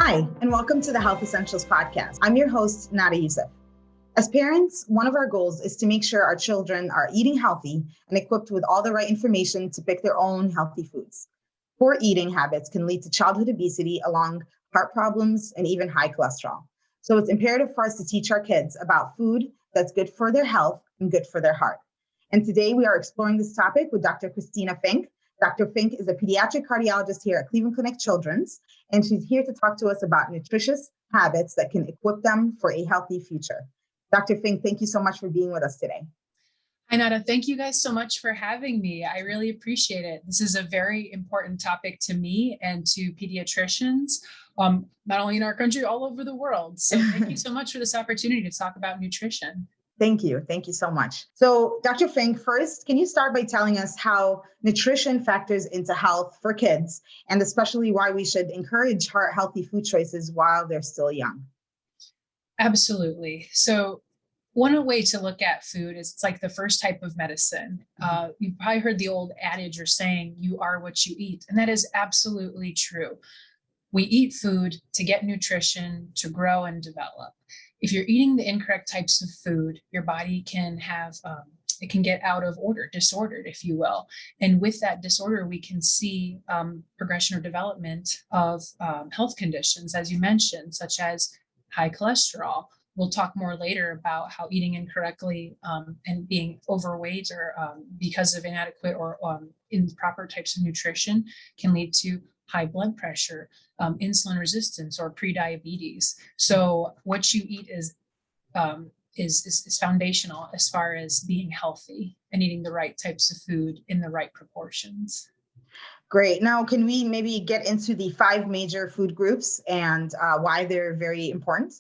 Hi, and welcome to the Health Essentials Podcast. I'm your host, Nada Youssef. As parents, one of our goals is to make sure our children are eating healthy and equipped with all the right information to pick their own healthy foods. Poor eating habits can lead to childhood obesity, along heart problems, and even high cholesterol. So it's imperative for us to teach our kids about food that's good for their health and good for their heart. And today we are exploring this topic with Dr. Christina Fink. Dr. Fink is a pediatric cardiologist here at Cleveland Clinic Children's, and she's here to talk to us about nutritious habits that can equip them for a healthy future. Dr. Fink, thank you so much for being with us today. Hi, Nada. Thank you guys so much for having me. I really appreciate it. This is a very important topic to me and to pediatricians, not only in our country, all over the world. So thank you so much for this opportunity to talk about nutrition. Thank you. Thank you so much. So, Dr. Fink, first, can you start by telling us how nutrition factors into health for kids, and especially why we should encourage healthy food choices while they're still young? Absolutely. So one way to look at food is it's like the first type of medicine. You've probably heard the old adage or saying, you are what you eat. And that is absolutely true. We eat food to get nutrition, to grow and develop. If you're eating the incorrect types of food, your body can have, it can get out of order, disordered, if you will. And with that disorder, we can see progression or development of health conditions, as you mentioned, such as high cholesterol. We'll talk more later about how eating incorrectly and being overweight or because of inadequate or improper types of nutrition can lead to high blood pressure, insulin resistance, or prediabetes. So what you eat is foundational as far as being healthy and eating the right types of food in the right proportions. Great. Now, can we maybe get into the 5 major food groups and why they're very important?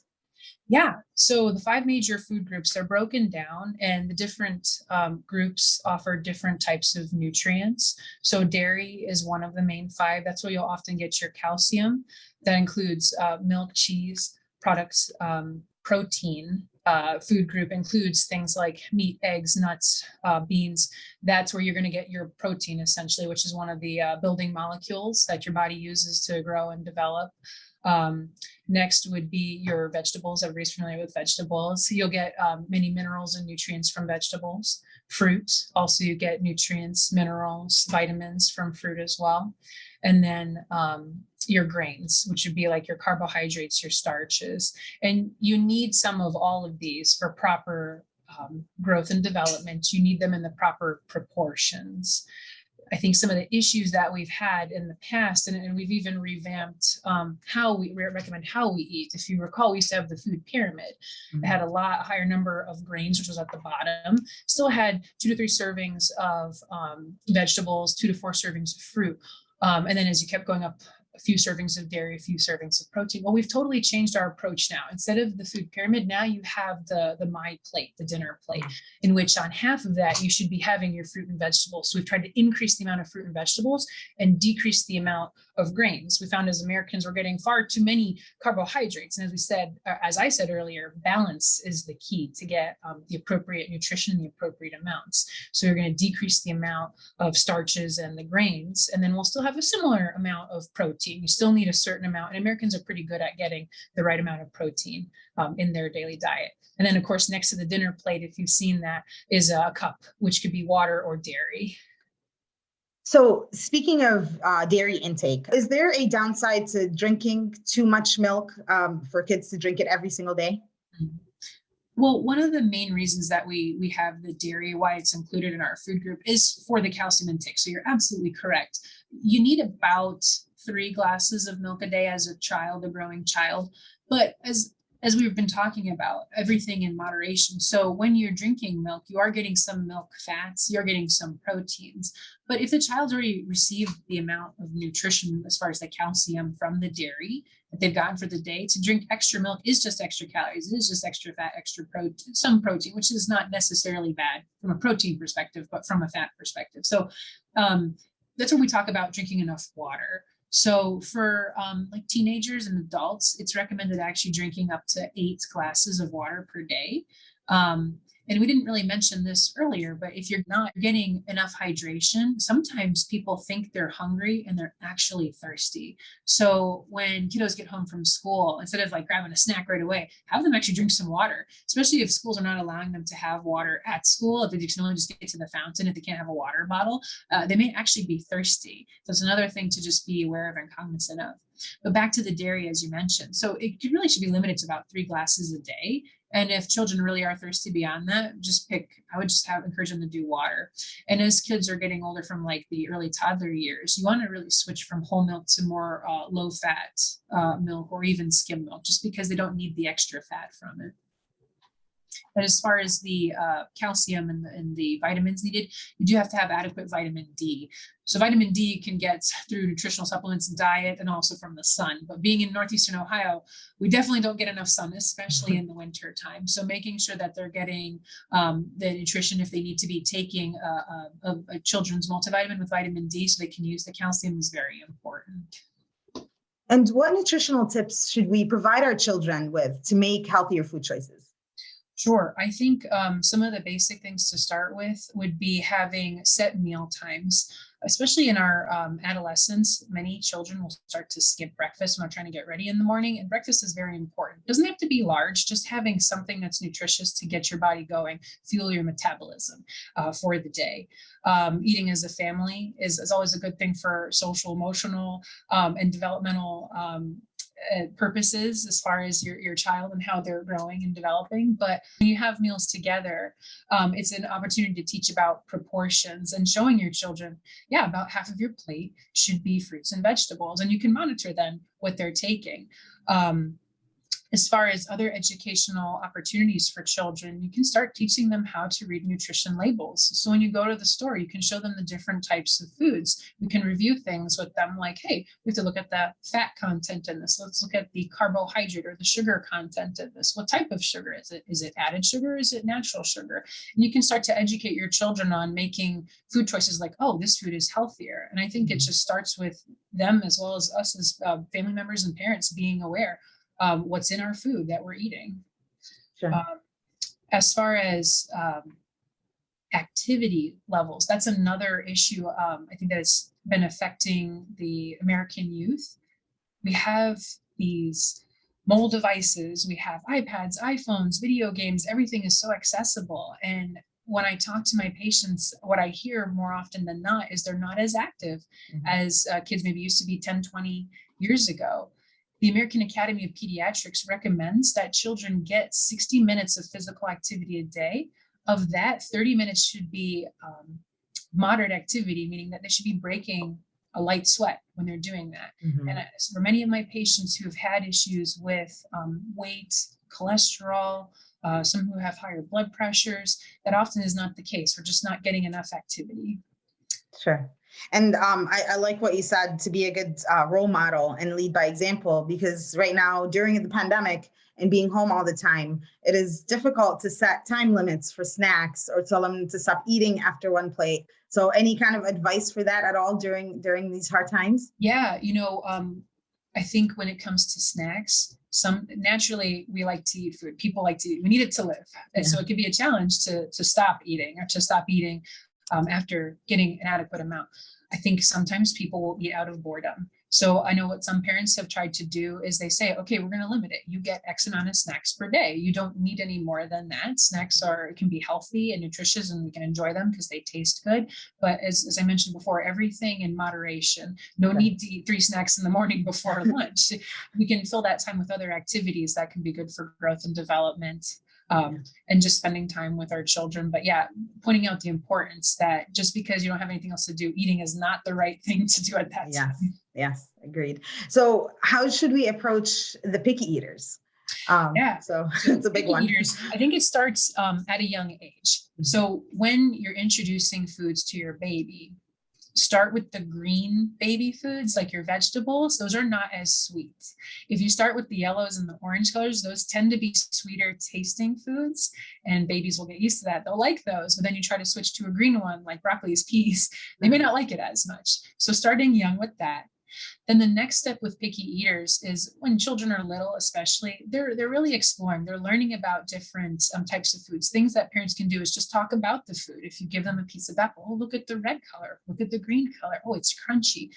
Yeah. So the 5 major food groups, they're broken down, and the different groups offer different types of nutrients. So dairy is one of the main 5. That's where you'll often get your calcium. That includes milk, cheese, products, protein. Food group includes things like meat, eggs, nuts, beans. That's where you're going to get your protein, essentially, which is one of the building molecules that your body uses to grow and develop. Next would be your vegetables. Everybody's familiar with vegetables. You'll get many minerals and nutrients from vegetables. Fruit, also you get nutrients, minerals, vitamins from fruit as well. And then your grains, which would be like your carbohydrates, your starches. And you need some of all of these for proper growth and development. You need them in the proper proportions. I think some of the issues that we've had in the past, and we've even revamped how we recommend how we eat. If you recall, we used to have the food pyramid. It had a lot higher number of grains, which was at the bottom. Still had 2 to 3 servings of vegetables, 2 to 4 servings of fruit. And then as you kept going up, a few servings of dairy, a few servings of protein. Well, we've totally changed our approach now. Instead of the food pyramid, now you have the my plate, the dinner plate, in which on half of that, you should be having your fruit and vegetables. So we've tried to increase the amount of fruit and vegetables and decrease the amount of grains. We found as Americans, we're getting far too many carbohydrates. And as we said, as I said earlier, balance is the key to get the appropriate nutrition, the appropriate amounts. So you're going to decrease the amount of starches and the grains, and then we'll still have a similar amount of protein. You still need a certain amount, and Americans are pretty good at getting the right amount of protein in their daily diet. And then, of course, next to the dinner plate, if you've seen that, is a cup, which could be water or dairy. So speaking of dairy intake, is there a downside to drinking too much milk for kids to drink it every single day? Well, one of the main reasons that we have the dairy, why it's included in our food group, is for the calcium intake. So you're absolutely correct. You need about 3 glasses of milk a day as a child, a growing child. But as we've been talking about, everything in moderation. So when you're drinking milk, you are getting some milk fats, you're getting some proteins. But if the child's already received the amount of nutrition as far as the calcium from the dairy that they've gotten for the day, to drink extra milk is just extra calories. It is just extra fat, extra protein, some protein, which is not necessarily bad from a protein perspective, but from a fat perspective. So that's when we talk about drinking enough water. So for like teenagers and adults, it's recommended actually drinking up to 8 glasses of water per day. And we didn't really mention this earlier, but if you're not getting enough hydration, sometimes people think they're hungry and they're actually thirsty. So when kiddos get home from school, instead of like grabbing a snack right away, have them actually drink some water, especially if schools are not allowing them to have water at school. If they can only just get to the fountain, if they can't have a water bottle, they may actually be thirsty. So it's another thing to just be aware of and cognizant of. But back to the dairy, as you mentioned. So it really should be limited to about 3 glasses a day. And if children really are thirsty beyond that, I would just encourage them to do water. And as kids are getting older from like the early toddler years, you want to really switch from whole milk to more low fat milk or even skim milk, just because they don't need the extra fat from it. But as far as the calcium and the vitamins needed, you do have to have adequate vitamin D. So vitamin D you can get through nutritional supplements and diet and also from the sun. But being in Northeastern Ohio, we definitely don't get enough sun, especially in the winter time. So making sure that they're getting the nutrition, if they need to be taking a children's multivitamin with vitamin D so they can use the calcium, is very important. And what nutritional tips should we provide our children with to make healthier food choices? Sure. I think some of the basic things to start with would be having set meal times, especially in our adolescence. Many children will start to skip breakfast when they're trying to get ready in the morning, and breakfast is very important. It doesn't have to be large, just having something that's nutritious to get your body going, fuel your metabolism for the day. Eating as a family is always a good thing for social, emotional, and developmental purposes as far as your child and how they're growing and developing. But when you have meals together, it's an opportunity to teach about proportions and showing your children, about half of your plate should be fruits and vegetables, and you can monitor then what they're taking. As far as other educational opportunities for children, you can start teaching them how to read nutrition labels. So when you go to the store, you can show them the different types of foods. You can review things with them like, hey, we have to look at the fat content in this. Let's look at the carbohydrate or the sugar content in this. What type of sugar is it? Is it added sugar? Is it natural sugar? And you can start to educate your children on making food choices like, oh, this food is healthier. And I think it just starts with them as well as us as family members and parents being aware what's in our food that we're eating. Sure. As far as activity levels, that's another issue I think that has been affecting the American youth. We have these mobile devices, we have iPads, iPhones, video games, everything is so accessible. And when I talk to my patients, what I hear more often than not is they're not as active as kids maybe used to be 10, 20 years ago. The American Academy of Pediatrics recommends that children get 60 minutes of physical activity a day. Of that, 30 minutes should be moderate activity, meaning that they should be breaking a light sweat when they're doing that. And for many of my patients who have had issues with weight, cholesterol, some who have higher blood pressures, that often is not the case. We're just not getting enough activity. Sure. And I like what you said, to be a good role model and lead by example, because right now during the pandemic and being home all the time, it is difficult to set time limits for snacks or tell them to stop eating after one plate. So any kind of advice for that at all during these hard times? Yeah, I think when it comes to snacks, naturally we like to eat food. People like to eat. We need it to live. And so it could be a challenge to stop eating after getting an adequate amount. I think sometimes people will eat out of boredom. So I know what some parents have tried to do is they say, okay, we're going to limit it. You get X amount of snacks per day. You don't need any more than that. Snacks can be healthy and nutritious, and we can enjoy them because they taste good. But as I mentioned before, everything in moderation. No need to eat 3 snacks in the morning before lunch. We can fill that time with other activities that can be good for growth and development. And just spending time with our children. But pointing out the importance that just because you don't have anything else to do, eating is not the right thing to do at that time. Yes, agreed. So how should we approach the picky eaters? So it's a big one. Eaters, I think it starts at a young age. So when you're introducing foods to your baby, start with the green baby foods, like your vegetables. Those are not as sweet. If you start with the yellows and the orange colors, those tend to be sweeter tasting foods, and babies will get used to that. They'll like those, but then you try to switch to a green one, like broccoli's, peas, they may not like it as much. So starting young with that. Then the next step with picky eaters is when children are little, especially, they're really exploring. They're learning about different types of foods. Things that parents can do is just talk about the food. If you give them a piece of apple, oh, look at the red color, look at the green color. Oh, it's crunchy.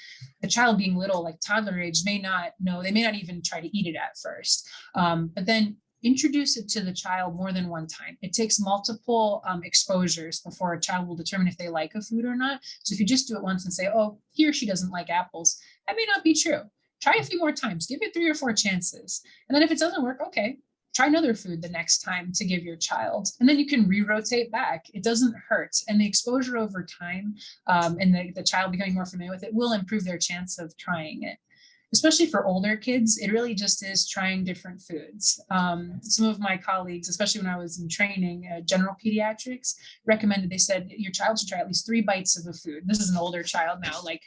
The child being little, like toddler age, may not know. They may not even try to eat it at first. But then introduce it to the child more than one time. It takes multiple exposures before a child will determine if they like a food or not. So if you just do it once and say, oh, he or she doesn't like apples, that may not be true. Try a few more times, give it 3 or 4 chances. And then if it doesn't work, okay, try another food the next time to give your child. And then you can re-rotate back. It doesn't hurt. And the exposure over time and the child becoming more familiar with it will improve their chance of trying it. Especially for older kids, it really just is trying different foods. Some of my colleagues, especially when I was in training, general pediatrics, recommended, they said, your child should try at least 3 bites of a food. This is an older child now, like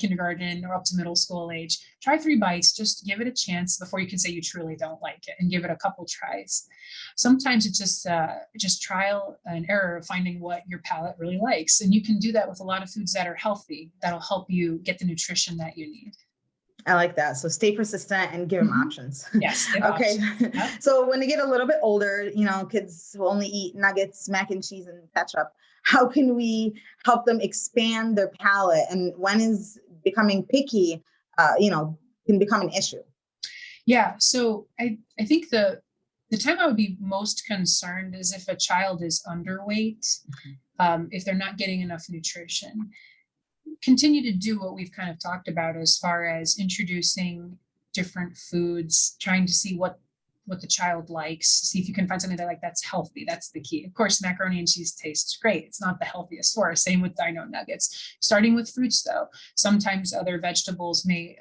kindergarten or up to middle school age. Try 3 bites, just give it a chance before you can say you truly don't like it, and give it a couple tries. Sometimes it's just trial and error of finding what your palate really likes. And you can do that with a lot of foods that are healthy, that'll help you get the nutrition that you need. I like that. So stay persistent and give them options. Yes. Okay. Options. Yeah. So when they get a little bit older, kids will only eat nuggets, mac and cheese, and ketchup. How can we help them expand their palate? And when is becoming picky, can become an issue? Yeah. So I think the time I would be most concerned is if a child is underweight, if they're not getting enough nutrition. Continue to do what we've kind of talked about as far as introducing different foods, trying to see what the child likes, see if you can find something that's healthy. That's the key. Of course, macaroni and cheese tastes great. It's not the healthiest for us. Same with dino nuggets. Starting with fruits, though. Sometimes other vegetables may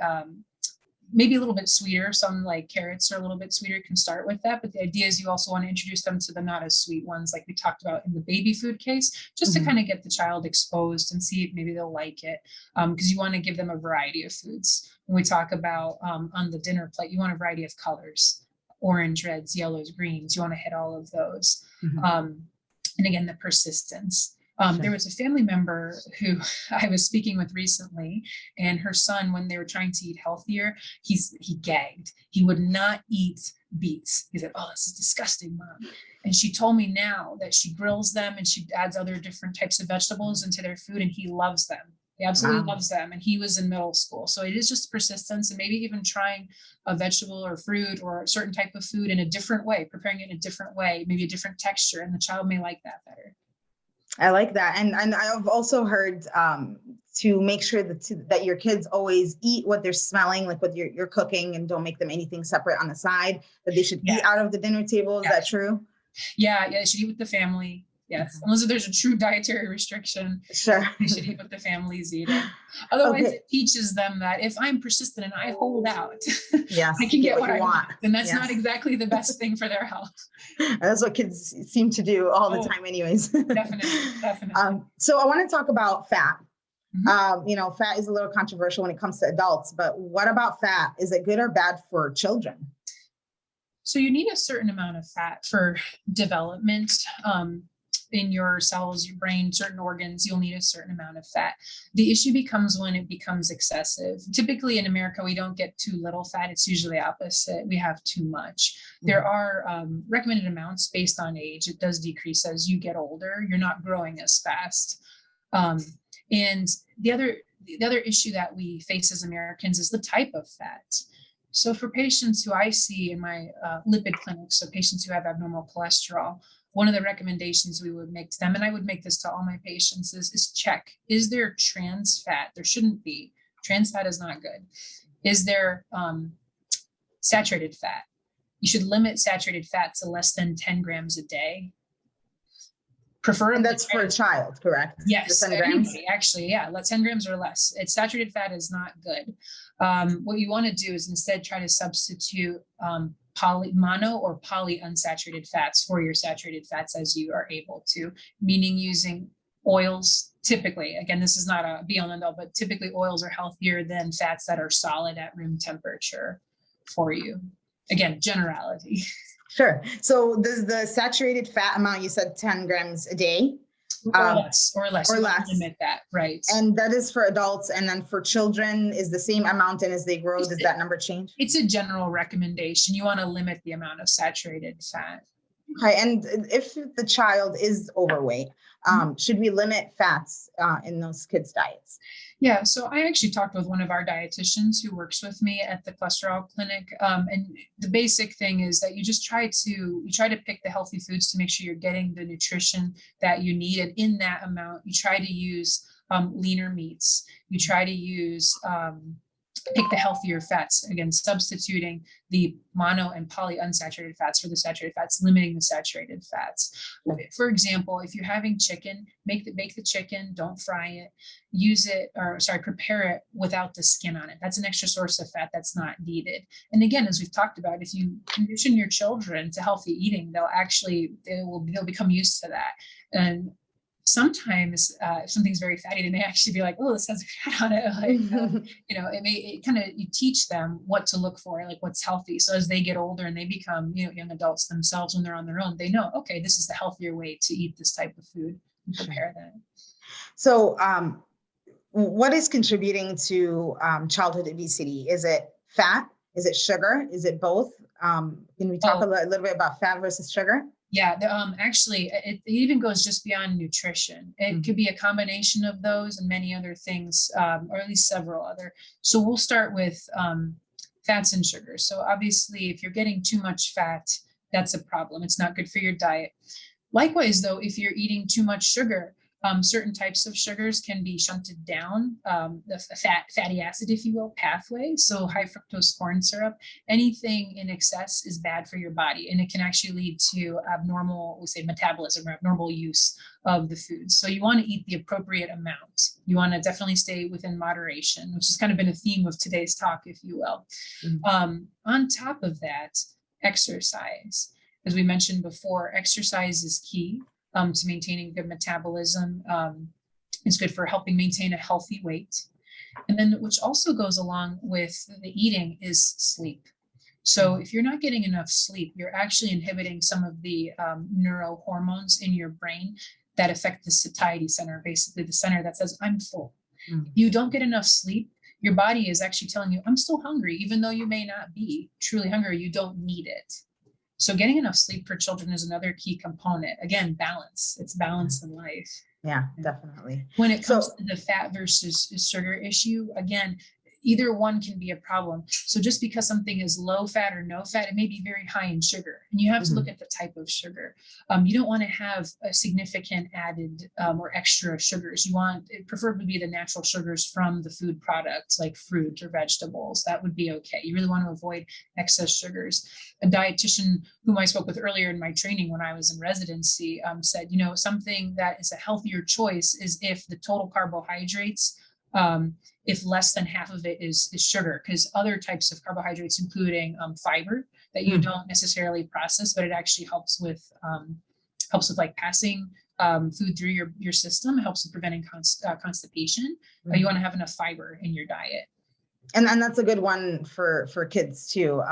maybe a little bit sweeter. Some like carrots are a little bit sweeter. You can start with that. But the idea is you also want to introduce them to the not as sweet ones, like we talked about in the baby food case, just to kind of get the child exposed and see if maybe they'll like it. Because you want to give them a variety of foods. When we talk about on the dinner plate, you want a variety of colors, orange, reds, yellows, greens. You want to hit all of those. And again, the persistence. There was a family member who I was speaking with recently, and her son, when they were trying to eat healthier, he gagged. He would not eat beets. He said, "Oh, this is disgusting, Mom." And she told me now that she grills them and she adds other different types of vegetables into their food, and he loves them. He absolutely loves them. And he was in middle school. So it is just persistence, and maybe even trying a vegetable or fruit or a certain type of food in a different way, preparing it in a different way, maybe a different texture, and the child may like that better. I like that. And I've also heard to make sure that your kids always eat what they're smelling, like what you're cooking, and don't make them anything separate on the side, that they should eat out of the dinner table. Is that true? Yeah, they should eat with the family. Yes, unless there's a true dietary restriction. Sure. They should eat what the family's eating. Otherwise, it teaches them that if I'm persistent and I hold out, I can get what I want. And that's not exactly the best thing for their health. That's what kids seem to do all the time anyways. Definitely. So I want to talk about fat. Fat is a little controversial when it comes to adults, but what about fat? Is it good or bad for children? So you need a certain amount of fat for development. In your cells, your brain, certain organs, you'll need a certain amount of fat. The issue becomes when it becomes excessive. Typically in America, we don't get too little fat. It's usually opposite. We have too much. There are recommended amounts based on age. It does decrease as you get older. You're not growing as fast. And the other issue that we face as Americans is the type of fat. So for patients who I see in my lipid clinic, so patients who have abnormal cholesterol, one of the recommendations we would make to them, and I would make this to all my patients, is check, is there trans fat? There shouldn't be. Trans fat is not good. Is there saturated fat? You should limit saturated fat to less than 10 grams a day. Preferably, and that's for a child, correct? Yes, 10 grams? Actually, 10 grams or less. Saturated fat is not good. What you want to do is instead try to substitute mono or polyunsaturated fats for your saturated fats as you are able to, meaning using oils. Typically, again, this is not a be all and end all, but typically oils are healthier than fats that are solid at room temperature for you. Again, generality. Sure. So does the saturated fat amount, you said 10 grams a day, Or less. Or You want less. to limit that, right? And that is for adults. And then for children is the same amount. And as they grow, does that number change? It's a general recommendation. You want to limit the amount of saturated fat. Okay. And if the child is overweight, should we limit fats in those kids' diets? Yeah, so I actually talked with one of our dietitians who works with me at the cholesterol clinic, and the basic thing is that you try to pick the healthy foods to make sure you're getting the nutrition that you need, and in that amount, you try to use leaner meats. You try to use pick the healthier fats, again, substituting the mono and polyunsaturated fats for the saturated fats, limiting the saturated fats. For example, if you're having chicken, make the chicken, don't fry it, prepare it without the skin on it. That's an extra source of fat that's not needed. And again, as we've talked about, if you condition your children to healthy eating, they'll become used to that. And sometimes if something's very fatty, they may actually be like, oh, this has fat on it. You teach them what to look for, like what's healthy. So as they get older and they become, young adults themselves, when they're on their own, they know, okay, this is the healthier way to eat this type of food and prepare that. So what is contributing to childhood obesity? Is it fat? Is it sugar? Is it both? Can we talk a little bit about fat versus sugar? Yeah, actually, it even goes just beyond nutrition. It could be a combination of those and many other things, or at least several other. So we'll start with fats and sugars. So obviously, if you're getting too much fat, that's a problem. It's not good for your diet. Likewise, though, if you're eating too much sugar, certain types of sugars can be shunted down the fatty acid, if you will, pathway. So high fructose corn syrup, anything in excess is bad for your body, and it can actually lead to abnormal, metabolism or abnormal use of the food. So you want to eat the appropriate amount. You want to definitely stay within moderation, which has kind of been a theme of today's talk, if you will. On top of that, exercise. As we mentioned before, exercise is key to maintaining good metabolism. It's good for helping maintain a healthy weight. And then which also goes along with the eating is sleep. So if you're not getting enough sleep, you're actually inhibiting some of the neurohormones in your brain that affect the satiety center, basically the center that says, I'm full. If you don't get enough sleep, your body is actually telling you, I'm still hungry, even though you may not be truly hungry, you don't need it. So getting enough sleep for children is another key component. Again, balance. It's balance in life. Yeah, definitely. When it comes to the fat versus sugar issue, again, either one can be a problem. So just because something is low fat or no fat, it may be very high in sugar. And you have to look at the type of sugar. You don't want to have a significant added or extra sugars. You want it preferably be the natural sugars from the food products like fruit or vegetables. That would be okay. You really want to avoid excess sugars. A dietitian whom I spoke with earlier in my training when I was in residency said, something that is a healthier choice is if the total carbohydrates, if less than half of it is sugar, because other types of carbohydrates, including fiber that you don't necessarily process, but it actually helps with like passing food through your system. It helps with preventing constipation. You want to have enough fiber in your diet. And that's a good one for kids too,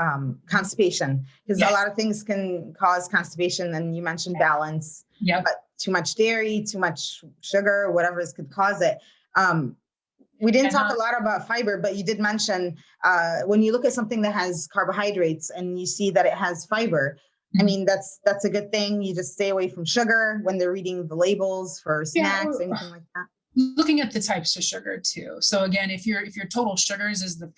constipation, because a lot of things can cause constipation. And you mentioned balance, but too much dairy, too much sugar, whatever could cause it. We didn't talk a lot about fiber, but you did mention when you look at something that has carbohydrates and you see that it has fiber, I mean, that's a good thing. You just stay away from sugar when they're reading the labels for snacks, anything like that. Looking at the types of sugar too. So again, if your total sugars is the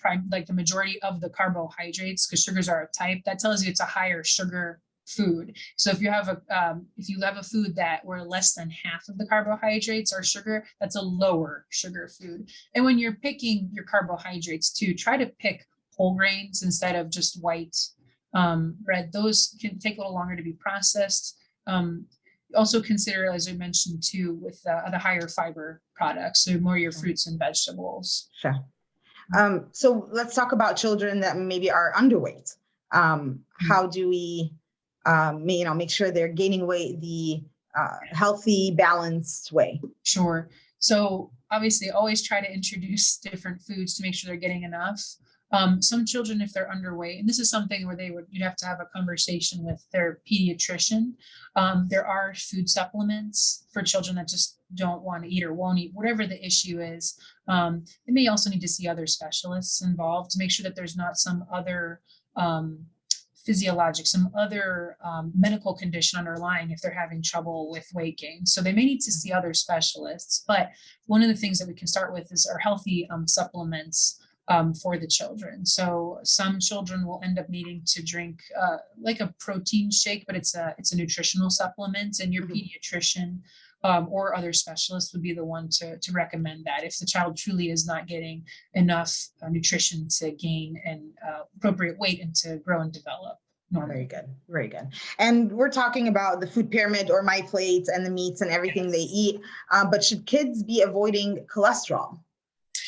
majority of the carbohydrates, because sugars are a type, that tells you it's a higher sugar food. So if you have a food where less than half of the carbohydrates are sugar, that's a lower sugar food. And when you're picking your carbohydrates too, try to pick whole grains instead of just white bread. Those can take a little longer to be processed. Also consider, as I mentioned too, with the higher fiber products, so more your fruits and vegetables. Sure. So let's talk about children that maybe are underweight. How do we make sure they're gaining weight the healthy, balanced way? Sure. So obviously always try to introduce different foods to make sure they're getting enough. Some children, if they're underweight, and this is something where you'd have to have a conversation with their pediatrician. There are food supplements for children that just don't want to eat or won't eat, whatever the issue is. They may also need to see other specialists involved to make sure that there's not some other some other medical condition underlying if they're having trouble with weight gain. So they may need to see other specialists. But one of the things that we can start with is our healthy supplements for the children. So some children will end up needing to drink like a protein shake, but it's a nutritional supplement, and your pediatrician or other specialists would be the one to recommend that if the child truly is not getting enough nutrition to gain an appropriate weight and to grow and develop normally. Very good. Very good. And we're talking about the food pyramid or my plate and the meats and everything they eat. But should kids be avoiding cholesterol?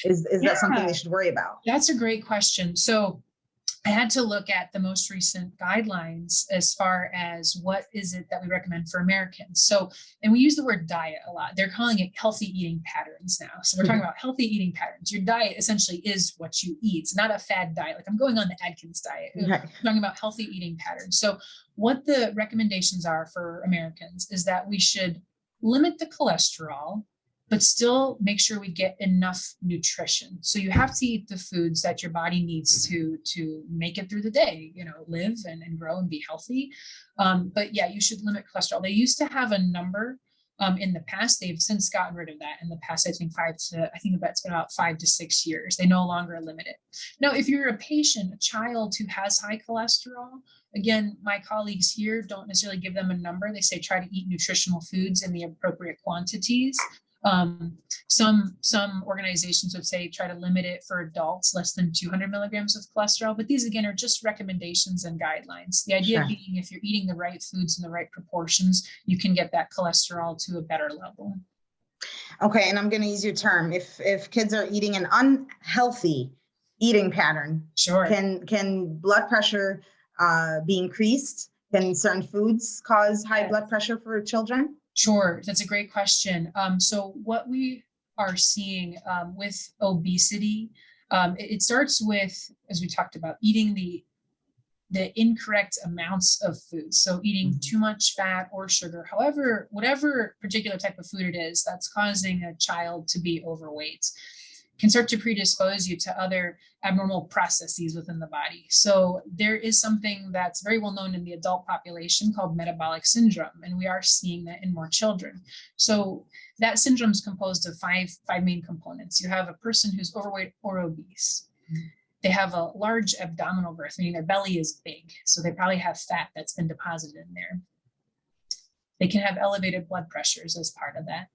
Is that something they should worry about? That's a great question. So I had to look at the most recent guidelines as far as what is it that we recommend for Americans. So, and we use the word diet a lot. They're calling it healthy eating patterns now. So we're talking about healthy eating patterns. Your diet essentially is what you eat. It's not a fad diet. Like I'm going on the Atkins diet. We're talking about healthy eating patterns. So what the recommendations are for Americans is that we should limit the cholesterol, but still make sure we get enough nutrition. So you have to eat the foods that your body needs to make it through the day, live and grow and be healthy. But yeah, you should limit cholesterol. They used to have a number in the past. They've since gotten rid of that in the past, I think it's been about 5 to 6 years. They no longer limit it. Now, if you're a patient, a child who has high cholesterol, again, my colleagues here don't necessarily give them a number. They say try to eat nutritional foods in the appropriate quantities. Some organizations would say try to limit it for adults less than 200 milligrams of cholesterol, but these again are just recommendations and guidelines. The idea being if you're eating the right foods in the right proportions, you can get that cholesterol to a better level. Okay, and I'm going to use your term. If kids are eating an unhealthy eating pattern, can blood pressure be increased? Can certain foods cause high blood pressure for children? Sure, that's a great question. So what we are seeing with obesity, it starts with, as we talked about, eating the incorrect amounts of food. So eating too much fat or sugar, whatever particular type of food it is that's causing a child to be overweight, can start to predispose you to other abnormal processes within the body. So there is something that's very well known in the adult population called metabolic syndrome, and we are seeing that in more children. So that syndrome is composed of five main components. You have a person who's overweight or obese. They have a large abdominal girth, meaning their belly is big. So they probably have fat that's been deposited in there. They can have elevated blood pressures as part of that.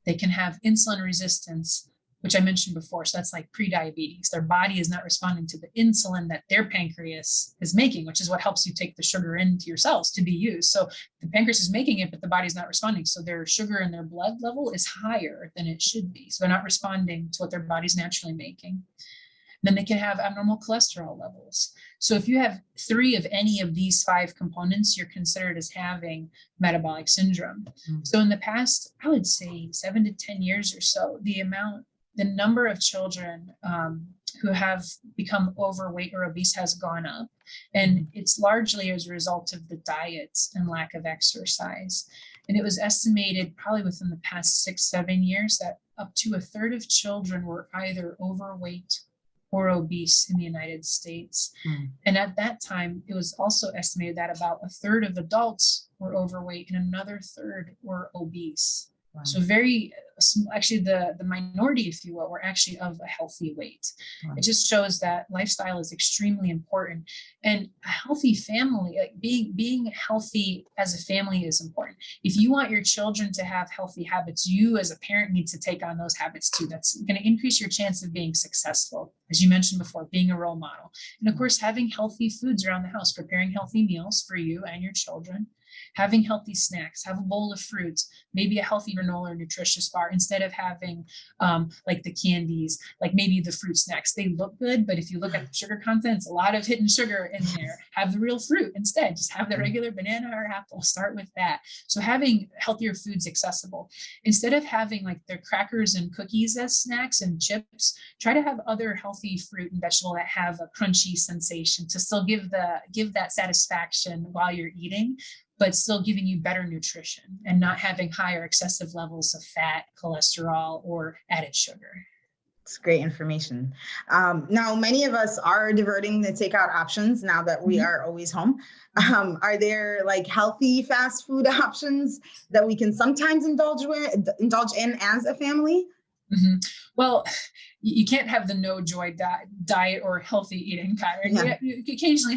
They can have insulin resistance, which I mentioned before. So that's like pre-diabetes. Their body is not responding to the insulin that their pancreas is making, which is what helps you take the sugar into your cells to be used. So the pancreas is making it, but the body's not responding. So their sugar in their blood level is higher than it should be. So they're not responding to what their body's naturally making. Then they can have abnormal cholesterol levels. So if you have 3 of any of these 5 components, you're considered as having metabolic syndrome. So in the past, I would say 7 to 10 years or so, the number of children who have become overweight or obese has gone up. And it's largely as a result of the diet and lack of exercise. And it was estimated probably within the past 6-7 years that up to 1/3 of children were either overweight or obese in the United States. And at that time, it was also estimated that about 1/3 of adults were overweight and another 1/3 were obese. Wow. So actually the minority, if you will, were actually of a healthy weight. Wow. It just shows that lifestyle is extremely important, and a healthy family, like being healthy as a family is important. If you want your children to have healthy habits, you as a parent need to take on those habits too. That's going to increase your chance of being successful. As you mentioned before, being a role model. And of course, having healthy foods around the house, preparing healthy meals for you and your children, having healthy snacks, have a bowl of fruits, maybe a healthy granola or nutritious bar instead of having like the candies, like maybe the fruit snacks. They look good, but if you look at the sugar content, it's a lot of hidden sugar in there. Have the real fruit instead. Just have the regular banana or apple. Start with that. So having healthier foods accessible. Instead of having like their crackers and cookies as snacks and chips, try to have other healthy fruit and vegetable that have a crunchy sensation to still give that satisfaction while you're eating, but still giving you better nutrition and not having higher excessive levels of fat, cholesterol, or added sugar. It's great information. Now, many of us are diverting the takeout options now that we are always home. Are there like healthy fast food options that we can sometimes indulge in as a family? Mm-hmm. Well, you can't have the no joy diet or healthy eating pattern. Yeah. You occasionally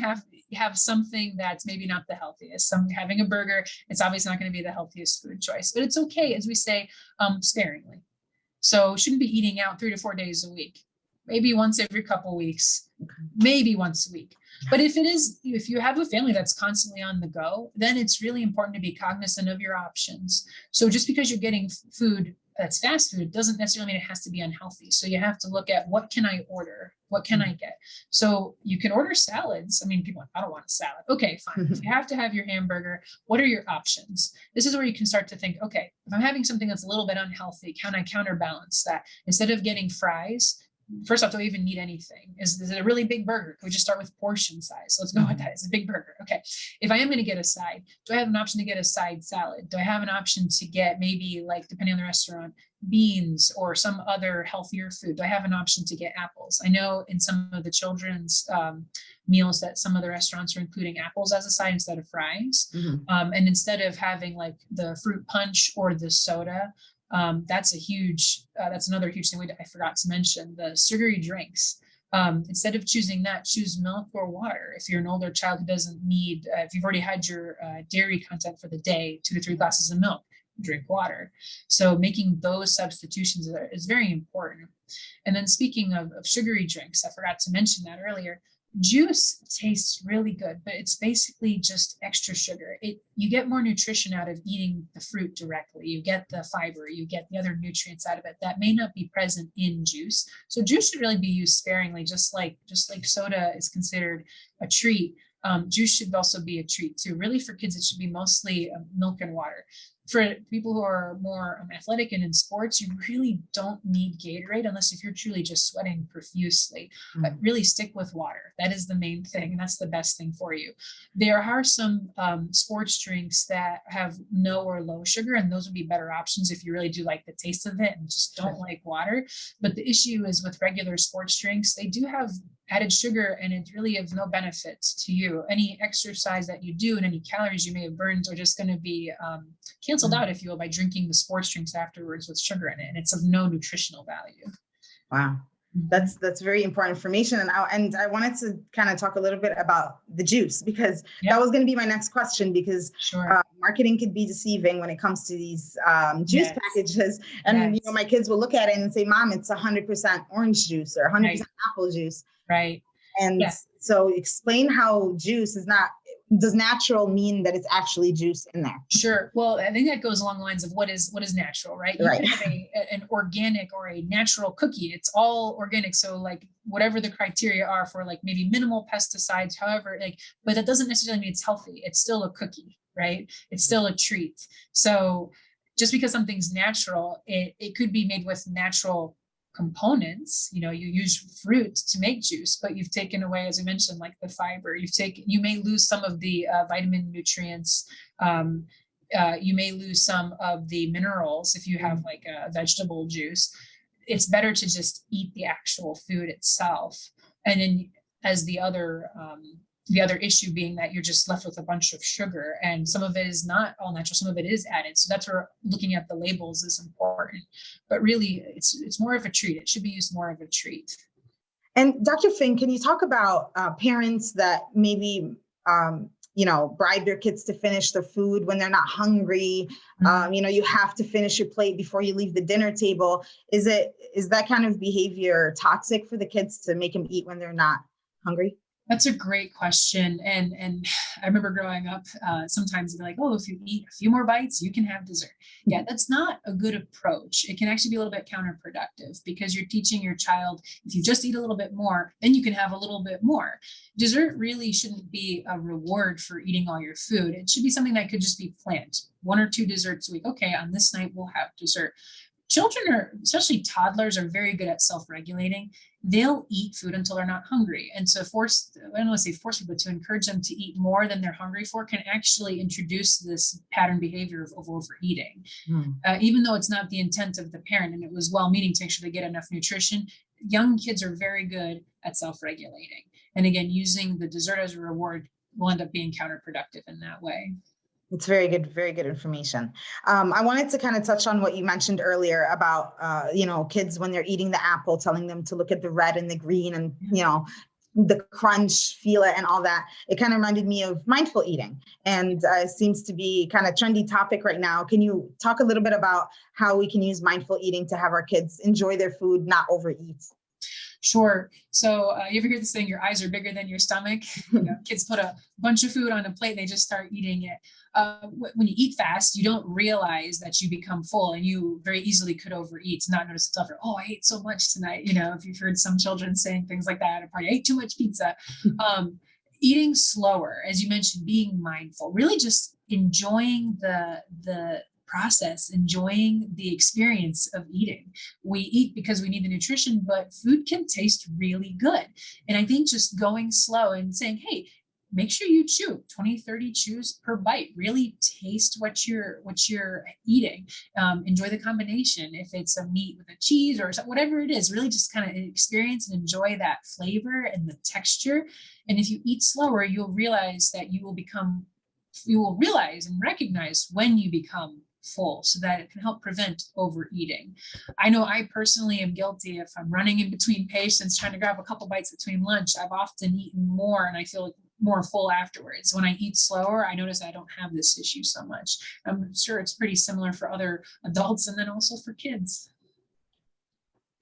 have something that's maybe not the healthiest. Having a burger, it's obviously not going to be the healthiest food choice, but it's okay, as we say, sparingly. So shouldn't be eating out 3 to 4 days a week, maybe once every couple weeks, maybe once a week. But if you have a family that's constantly on the go, then it's really important to be cognizant of your options. So just because you're getting food that's fast food doesn't necessarily mean it has to be unhealthy. So you have to look at, what can I order? What can I get? So you can order salads. I mean, people, I don't want a salad. Okay, fine. If you have to have your hamburger, what are your options? This is where you can start to think, okay, if I'm having something that's a little bit unhealthy, can I counterbalance that? Instead of getting fries, first off, do I even need anything? Is it a really big burger? Can we just start with portion size? So let's go with that. It's a big burger. Okay. If I am going to get a side, do I have an option to get a side salad? Do I have an option to get maybe, like, depending on the restaurant, beans or some other healthier food? Do I have an option to get apples? I know in some of the children's meals that some of the restaurants are including apples as a side instead of fries. And instead of having like the fruit punch or the soda, that's another huge thing I forgot to mention, the sugary drinks. Instead of choosing that, choose milk or water. If you're an older child who doesn't need, if you've already had your dairy content for the day, 2 to 3 glasses of milk, drink water. So making those substitutions is very important. And then speaking of sugary drinks, I forgot to mention that earlier. Juice tastes really good, but it's basically just extra sugar. You get more nutrition out of eating the fruit directly. You get the fiber, you get the other nutrients out of it that may not be present in juice. So juice should really be used sparingly, just like soda is considered a treat. Juice should also be a treat too. Really, for kids, it should be mostly milk and water. For people who are more athletic and in sports, you really don't need Gatorade unless if you're truly just sweating profusely. But really stick with water. That is the main thing, and that's the best thing for you. There are some sports drinks that have no or low sugar, and those would be better options if you really do like the taste of it and just don't like water. But the issue is with regular sports drinks, they do have added sugar, and it's really of no benefit to you. Any exercise that you do and any calories you may have burned are just going to be canceled out, if you will, by drinking the sports drinks afterwards with sugar in it, and it's of no nutritional value. Wow. That's very important information. And I wanted to kind of talk a little bit about the juice, because that was going to be my next question, because marketing could be deceiving when it comes to these juice packages. And, my kids will look at it and say, Mom, it's 100% orange juice or 100% apple juice. Right. And so explain how juice does natural mean that it's actually juice in there? Sure. Well, I think that goes along the lines of what is natural, right? You can have an organic or a natural cookie. It's all organic. So like whatever the criteria are for like maybe minimal pesticides, however, but that doesn't necessarily mean it's healthy. It's still a cookie, right? It's still a treat. So just because something's natural, it could be made with natural components. You use fruit to make juice, but you've taken away, as I mentioned, like the fiber. You may lose some of the vitamin nutrients. You may lose some of the minerals if you have like a vegetable juice. It's better to just eat the actual food itself. And then as the other issue being that you're just left with a bunch of sugar, and some of it is not all natural, some of it is added. So that's where looking at the labels is important, but really it's more of a treat. It should be used more of a treat. And Dr. Fink, can you talk about parents that maybe, bribe their kids to finish their food when they're not hungry? You have to finish your plate before you leave the dinner table. Is that kind of behavior toxic for the kids to make them eat when they're not hungry? That's a great question. And I remember growing up, sometimes they're like, oh, if you eat a few more bites, you can have dessert. Yeah, that's not a good approach. It can actually be a little bit counterproductive because you're teaching your child, if you just eat a little bit more, then you can have a little bit more. Dessert really shouldn't be a reward for eating all your food. It should be something that could just be planned. 1 or 2 desserts a week. Okay, on this night, we'll have dessert. Children are, especially toddlers, are very good at self-regulating. They'll eat food until they're not hungry. And so I don't want to say force people, but to encourage them to eat more than they're hungry for can actually introduce this pattern behavior of overeating. Even though it's not the intent of the parent and it was well-meaning to make sure they get enough nutrition, young kids are very good at self-regulating. And again, using the dessert as a reward will end up being counterproductive in that way. It's very good information. I wanted to kind of touch on what you mentioned earlier about, kids when they're eating the apple, telling them to look at the red and the green and, the crunch, feel it and all that. It kind of reminded me of mindful eating, and it seems to be kind of trendy topic right now. Can you talk a little bit about how we can use mindful eating to have our kids enjoy their food, not overeat? Sure. So you ever hear this thing, your eyes are bigger than your stomach? Kids put a bunch of food on a plate and they just start eating it. When you eat fast, you don't realize that you become full, and you very easily could overeat, not notice it after, oh, I ate so much tonight. If you've heard some children saying things like that at a party, I ate too much pizza. Eating slower, as you mentioned, being mindful, really just enjoying the process, enjoying the experience of eating. We eat because we need the nutrition, but food can taste really good. And I think just going slow and saying, hey, make sure you chew 20-30 chews per bite. Really taste what you're eating. Enjoy the combination. If it's a meat with a cheese or whatever it is, really just kind of experience and enjoy that flavor and the texture. And if you eat slower, you'll realize that you will realize and recognize when you become full, so that it can help prevent overeating. I know I personally am guilty. If I'm running in between patients trying to grab a couple bites between lunch, I've often eaten more and I feel more full afterwards. When I eat slower, I notice I don't have this issue so much. I'm sure it's pretty similar for other adults and then also for kids.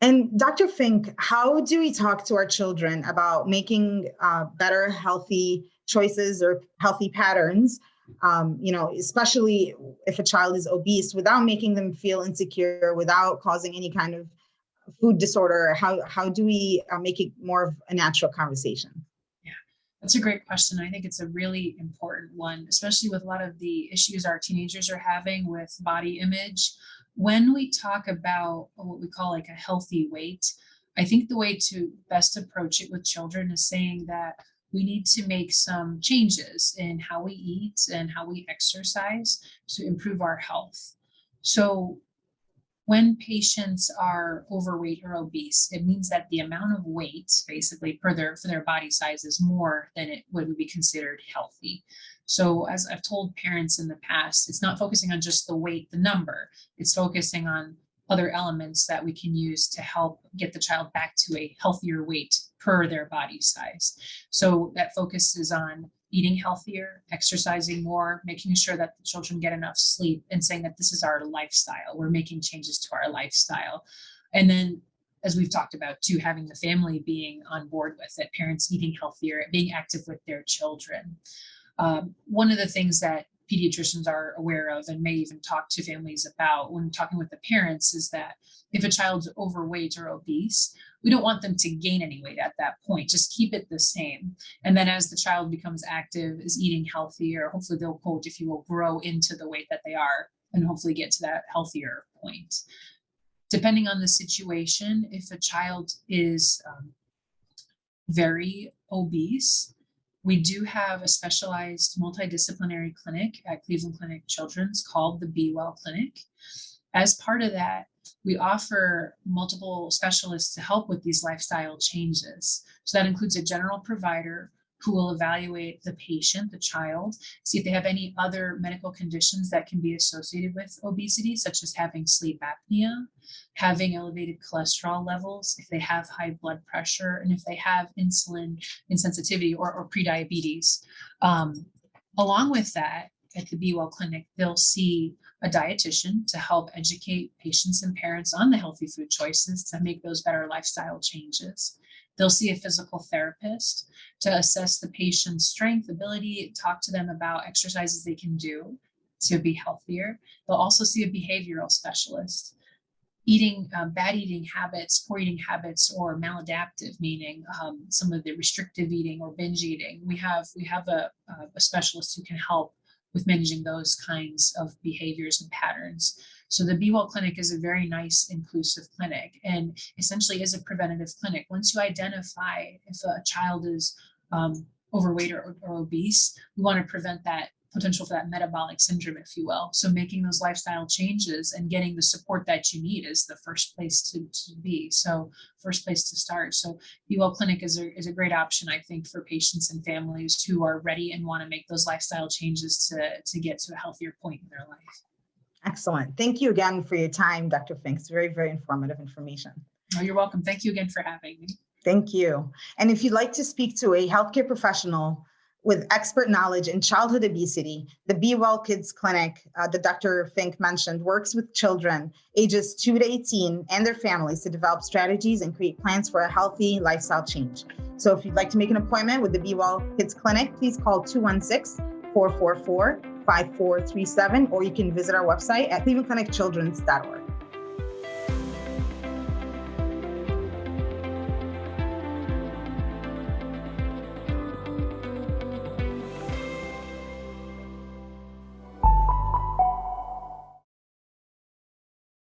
And Dr. Fink, how do we talk to our children about making better healthy choices or healthy patterns, especially if a child is obese, without making them feel insecure, without causing any kind of food disorder? How do we make it more of a natural conversation? Yeah, that's a great question. I think it's a really important one, especially with a lot of the issues our teenagers are having with body image. When we talk about what we call like a healthy weight, I think the way to best approach it with children is saying that we need to make some changes in how we eat and how we exercise to improve our health. So when patients are overweight or obese, it means that the amount of weight basically for their body size is more than it would be considered healthy. So as I've told parents in the past, it's not focusing on just the weight, the number, it's focusing on other elements that we can use to help get the child back to a healthier weight per their body size. So that focuses on eating healthier, exercising more, making sure that the children get enough sleep, and saying that this is our lifestyle. We're making changes to our lifestyle. And then, as we've talked about too, having the family being on board with it, parents eating healthier, being active with their children. One of the things that pediatricians are aware of and may even talk to families about when talking with the parents is that if a child's overweight or obese, we don't want them to gain any weight at that point. Just keep it the same. And then as the child becomes active, is eating healthier, hopefully they'll, quote, if you will, grow into the weight that they are and hopefully get to that healthier point. Depending on the situation, if a child is very obese, we do have a specialized multidisciplinary clinic at Cleveland Clinic Children's called the Be Well Clinic. As part of that, we offer multiple specialists to help with these lifestyle changes. So that includes a general provider who will evaluate the patient, the child, see if they have any other medical conditions that can be associated with obesity, such as having sleep apnea, having elevated cholesterol levels, if they have high blood pressure, and if they have insulin insensitivity or prediabetes. Along with that, at the Be Well Clinic, they'll see a dietitian to help educate patients and parents on the healthy food choices to make those better lifestyle changes. They'll see a physical therapist to assess the patient's strength, ability, talk to them about exercises they can do to be healthier. They'll also see a behavioral specialist. Bad eating habits, poor eating habits, or maladaptive, meaning some of the restrictive eating or binge eating. We have a specialist who can help with managing those kinds of behaviors and patterns. So the Be Well Clinic is a very nice, inclusive clinic, and essentially is a preventative clinic. Once you identify if a child is overweight or obese, we want to prevent that potential for that metabolic syndrome, if you will. So making those lifestyle changes and getting the support that you need is the first place to be. So first place to start. So Be Well Clinic is a great option, I think, for patients and families who are ready and want to make those lifestyle changes to get to a healthier point in their life. Excellent. Thank you again for your time, Dr. Fink. It's very, very informative information. Oh, you're welcome. Thank you again for having me. Thank you. And if you'd like to speak to a healthcare professional with expert knowledge in childhood obesity, the Be Well Kids Clinic that Dr. Fink mentioned works with children ages 2 to 18 and their families to develop strategies and create plans for a healthy lifestyle change. So if you'd like to make an appointment with the Be Well Kids Clinic, please call 216-444-5437, or you can visit our website at clevelandclinicchildrens.org.